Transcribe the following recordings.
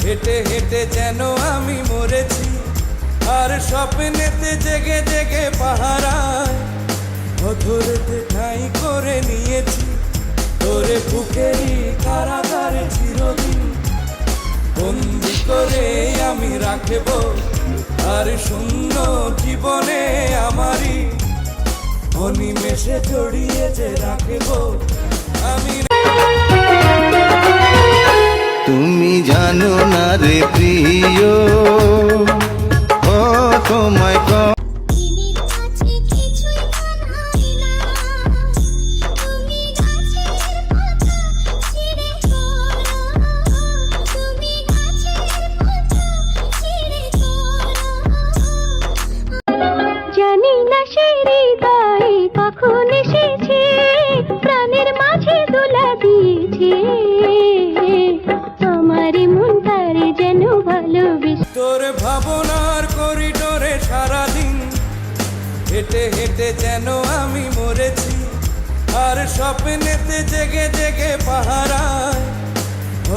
হেঁটে হেঁটে যেন আমি মরেছি, আর স্বপ্নেতে জেগে জেগে পাহারায় অধরেতে ঠাঁই করে নিয়েছি। তোরে বুকেরই কারাগারে চিরদিন বন্দি করে আমি রাখব, আর শূন্য জীবনে আমারই অনিমেষে জড়িয়ে যে রাখব আমি। তুমি জানো না রে প্রিয়, ও তোমায় জানি না সেই হৃদয় কখন এসেছে, প্রাণের মাঝে দোলা দিয়েছে আমার মন তারে যেন ভালোবেসে। তোর ভাবনার করিডোরে সারাদিন হেঁটে হেঁটে যেন আমি মরেছি, আর স্বপ্নেতে জেগে জেগে পাহারায়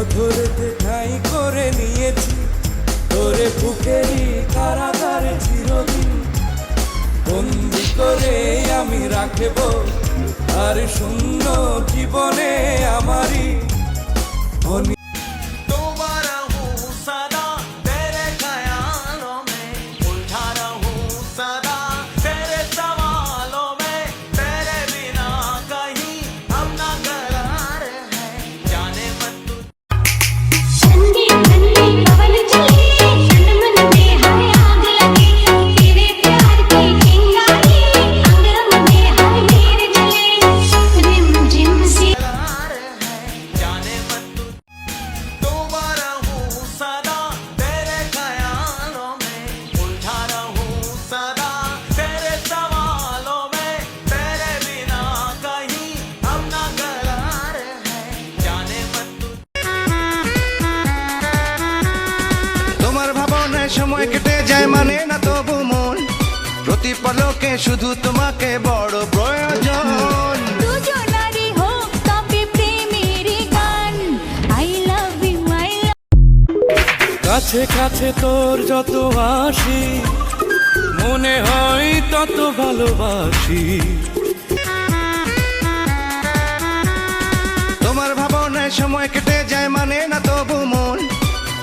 অধরেতে ঠাঁই করে নিয়েছি। তোরে বুকেরই কারাগারে চিরদিন বন্দি করে আমি রাখব, আর শূন্য জীবনে আমারই সময় কেটে যায় মানে না তবু মন, প্রতি পলকে শুধু তোমাকে বড় প্রয়োজন। দুজনারই হোক তবে প্রেমের গান, I love you I love. কাছে কাছে তোর যত আসি মনে হয় তত ভালোবাসি। তোমার ভাবনায় সময় কেটে যায় মানে না তবু মন,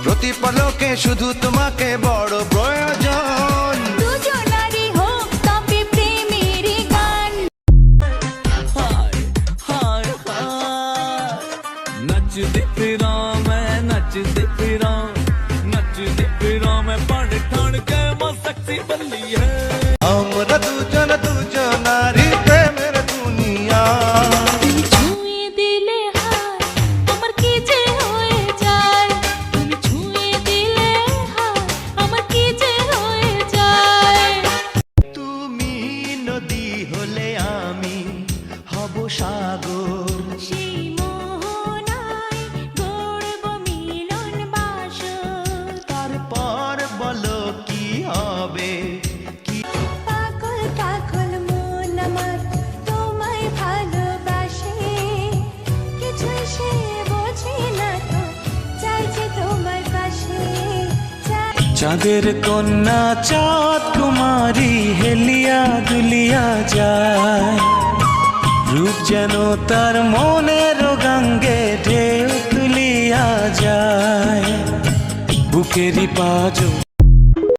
প্রতি পলকে শুধু তোমাকে বড় প্রয়োজন। দুজনারই হোক তবে প্রেমের গান। नचदे फिरा मैं नचदे फिरा, नचदे फिरा मैं पढ़ ठण के मस्ती बल्ली है। আমরা দুজন দুজনারই প্রেমের দুনিয়া। তুমি ছুঁয়ে দিলে হায় আমার কি যে হয়ে যায়, তুমি ছুঁয়ে দিলে হায় আমার কি যে হয়ে যায়। তুমি নদী হলে আমি হব সাগর, সেই মোহনায় গড়ব মিলন বাসর। তারপর বলো কি হবে। পাগল পাগল মন আমার তোমায় ভালোবাসে, কিছুই সে বোঝে না তো চাইছে তোমার পাশে। চাঁদের কন্যা চাঁদ কুমারী হেলিয়া দুলিয়া যায়, রূপ যেন তার মনের গঙ্গে ঢেউ তুলিয়া যায়। বুকেরই পাঁজর